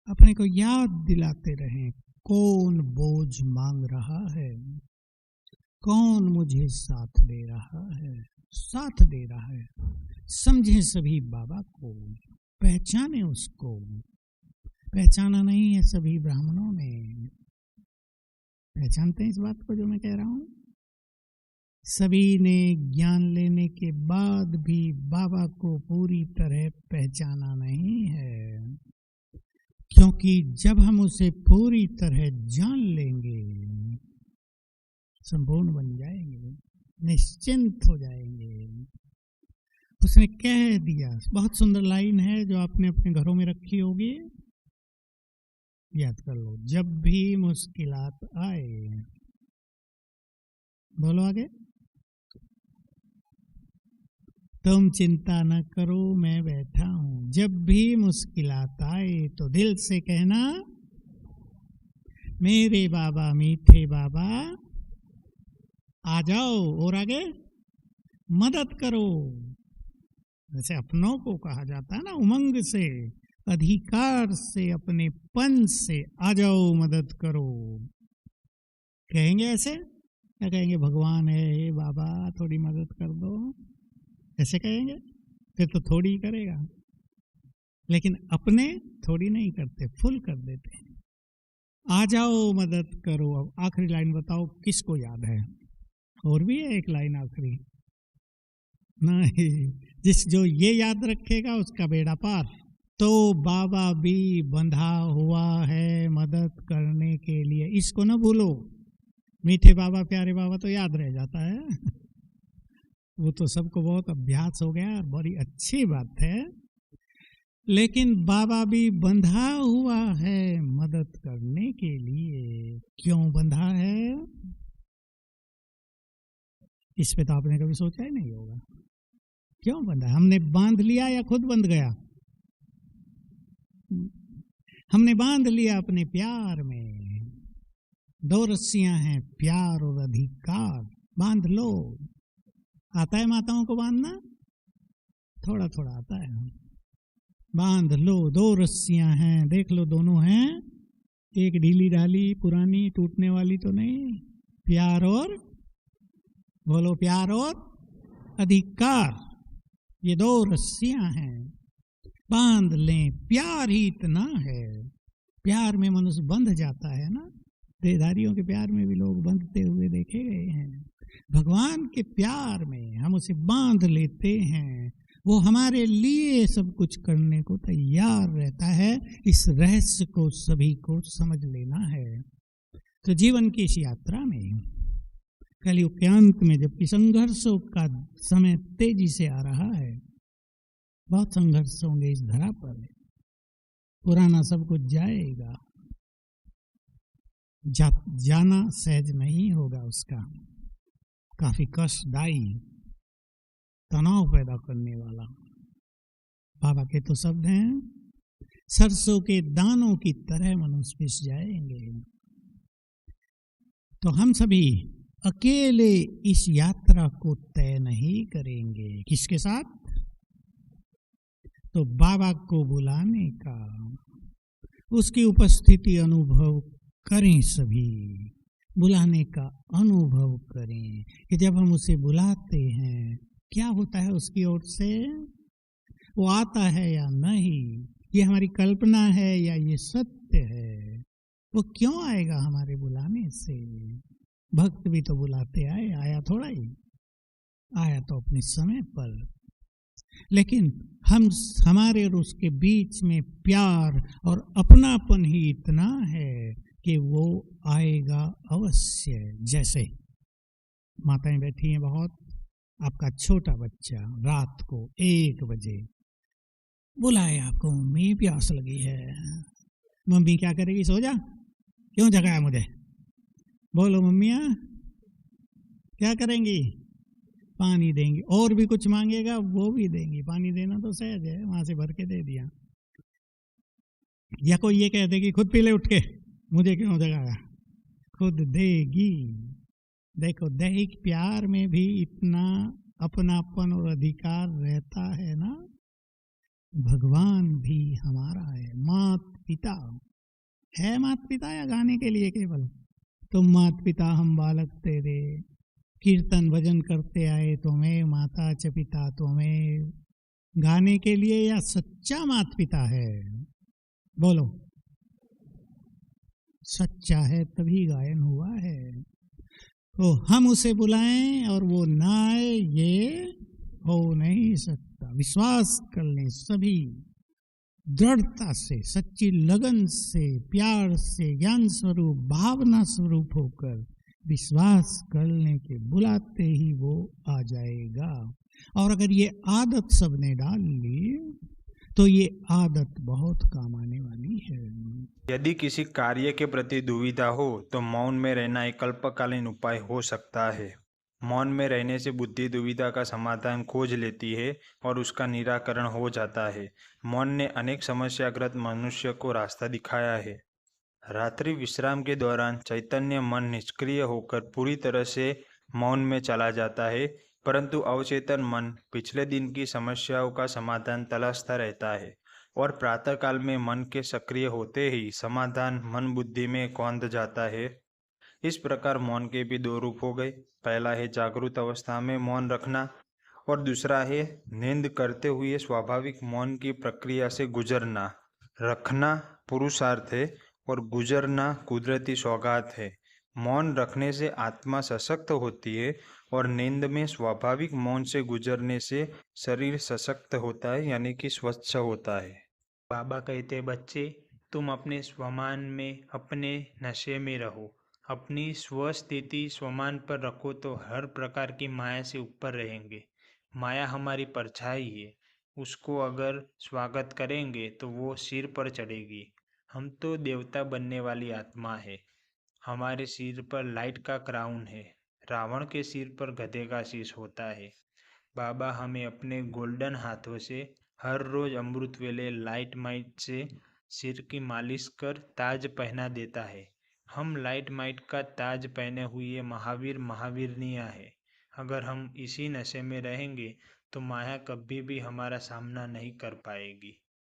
अपने को याद दिलाते रहें कौन बोझ मांग रहा है, कौन मुझे साथ दे रहा है, साथ दे रहा है। समझें सभी बाबा को, पहचाने उसको। पहचाना नहीं है सभी ब्राह्मणों ने। पहचानते हैं इस बात को जो मैं कह रहा हूं? सभी ने ज्ञान लेने के बाद भी बाबा को पूरी तरह पहचाना नहीं है, क्योंकि जब हम उसे पूरी तरह जान लेंगे संपूर्ण बन जाएंगे, निश्चिंत हो जाएंगे। उसने कह दिया, बहुत सुंदर लाइन है जो आपने अपने घरों में रखी होगी, याद कर लो। जब भी मुश्किलात आए, बोलो आगे। तुम चिंता न करो मैं बैठा हूं। जब भी मुश्किलात आए तो दिल से कहना, मेरे बाबा मीठे बाबा आ जाओ, और आगे मदद करो। जैसे अपनों को कहा जाता है ना, उमंग से, अधिकार से, अपने पन से आ जाओ मदद करो। कहेंगे ऐसे? क्या कहेंगे? भगवान है, हे बाबा थोड़ी मदद कर दो, ऐसे कहेंगे? फिर तो थोड़ी ही करेगा। लेकिन अपने थोड़ी नहीं करते, फुल कर देते हैं। आ जाओ मदद करो। अब आखिरी लाइन बताओ किसको याद है? और भी है एक लाइन आखिरी, नहीं, जिस जो ये याद रखेगा उसका बेड़ा पार। तो बाबा भी बंधा हुआ है मदद करने के लिए, इसको ना भूलो। मीठे बाबा प्यारे बाबा तो याद रह जाता है, वो तो सबको बहुत अभ्यास हो गया, बड़ी अच्छी बात है। लेकिन बाबा भी बंधा हुआ है मदद करने के लिए। क्यों बंधा है? इस पे तो आपने कभी सोचा ही नहीं होगा। क्यों बंधा? हमने बांध लिया या खुद बंध गया? हमने बांध लिया अपने प्यार में। दो रस्सियां हैं, प्यार और अधिकार। बांध लो। आता है माताओं को बांधना? थोड़ा थोड़ा आता है। बांध लो, दो रस्सियां हैं, देख लो दोनों हैं, एक ढीली ढाली पुरानी टूटने वाली तो नहीं। प्यार और, बोलो, प्यार और अधिकार, ये दो रस्सियां हैं, बांध लें। प्यार ही इतना है। प्यार में मनुष्य बंध जाता है ना। देहधारियों के प्यार में भी लोग बंधते हुए देखे गए हैं। भगवान के प्यार में हम उसे बांध लेते हैं, वो हमारे लिए सब कुछ करने को तैयार रहता है। इस रहस्य को सभी को समझ लेना है। तो जीवन की इस यात्रा में, कलयुग के अंत में, जबकि संघर्षों का समय तेजी से आ रहा है, बहुत संघर्ष होंगे इस धरा पर। पुराना सब कुछ जाएगा, जाना सहज नहीं होगा। उसका काफी कष्टदायी, तनाव पैदा करने वाला। बाबा के तो शब्द हैं, सरसों के दानों की तरह मनुष्य पिस जाएंगे। तो हम सभी अकेले इस यात्रा को तय नहीं करेंगे। किसके साथ? तो बाबा को बुलाने का, उसकी उपस्थिति अनुभव करें। सभी बुलाने का अनुभव करें कि जब हम उसे बुलाते हैं क्या होता है उसकी ओर से। वो आता है या नहीं, ये हमारी कल्पना है या ये सत्य है। वो क्यों आएगा हमारे बुलाने से? भक्त भी तो बुलाते आए, आया थोड़ा ही, आया तो अपने समय पर। लेकिन हमारे और उसके बीच में प्यार और अपनापन ही इतना है कि वो आएगा अवश्य। जैसे माताएं बैठी हैं बहुत, आपका छोटा बच्चा रात को 1 बजे बुलाए आपको, मम्मी प्यास लगी है। मम्मी क्या करेगी? सो जा, क्यों जगाया मुझे? बोलो मम्मियाँ क्या करेंगी? पानी देंगी। और भी कुछ मांगेगा वो भी देंगी। पानी देना तो सहज है, वहां से भर के दे दिया। या कोई ये कह देगी खुद पी ले उठ के, मुझे क्यों जगाया? खुद देगी। देखो, दैहिक प्यार में भी इतना अपनापन और अधिकार रहता है ना। भगवान भी हमारा है। मात पिता है, मात पिता या गाने के लिए केवल? तुम मात पिता हम बालक तेरे, कीर्तन भजन करते आए तुम्हें, माता च पिता तुम्हें, गाने के लिए या सच्चा मात पिता है? बोलो। सच्चा है तभी गायन हुआ है। तो हम उसे बुलाएं और वो ना आए, ये हो नहीं सकता। विश्वास कर लें सभी, दृढ़ता से, सच्ची लगन से, प्यार से, ज्ञान स्वरूप, भावना स्वरूप होकर विश्वास करने के बुलाते ही वो आ जाएगा। और अगर ये आदत सबने डाल ली तो ये आदत बहुत काम आने वाली है। यदि किसी कार्य के प्रति दुविधा हो तो मौन में रहना एक अल्पकालीन उपाय हो सकता है। मौन में रहने से बुद्धि दुविधा का समाधान खोज लेती है और उसका निराकरण हो जाता है। मौन ने अनेक समस्याग्रस्त मनुष्य को रास्ता दिखाया है। रात्रि विश्राम के दौरान चैतन्य मन निष्क्रिय होकर पूरी तरह से मौन में चला जाता है, परंतु अवचेतन मन पिछले दिन की समस्याओं का समाधान तलाशता रहता है और प्रातःकाल में मन के सक्रिय होते ही समाधान मन बुद्धि में कौंध जाता है। इस प्रकार मौन के भी दो रूप हो गए। पहला है जागृत अवस्था में मौन रखना और दूसरा है नींद करते हुए स्वाभाविक मौन की प्रक्रिया से गुजरना। रखना पुरुषार्थ है और गुजरना कुदरती सौगात है। मौन रखने से आत्मा सशक्त होती है और नींद में स्वाभाविक मौन से गुजरने से शरीर सशक्त होता है, यानी कि स्वच्छ होता है। बाबा कहते, बच्चे तुम अपने स्वमान में, अपने नशे में रहो। अपनी स्वस्थिति स्वमान पर रखो तो हर प्रकार की माया से ऊपर रहेंगे। माया हमारी परछाई है, उसको अगर स्वागत करेंगे तो वो सिर पर चढ़ेगी। हम तो देवता बनने वाली आत्मा है। हमारे सिर पर लाइट का क्राउन है। रावण के सिर पर गधे का शीश होता है। बाबा हमें अपने गोल्डन हाथों से हर रोज अमृत वेले लाइट माइट से सिर की मालिश कर ताज पहना देता है। हम लाइट माइट का ताज पहने हुए महावीर महावीरनियाँ हैं। अगर हम इसी नशे में रहेंगे तो माया कभी भी हमारा सामना नहीं कर पाएगी।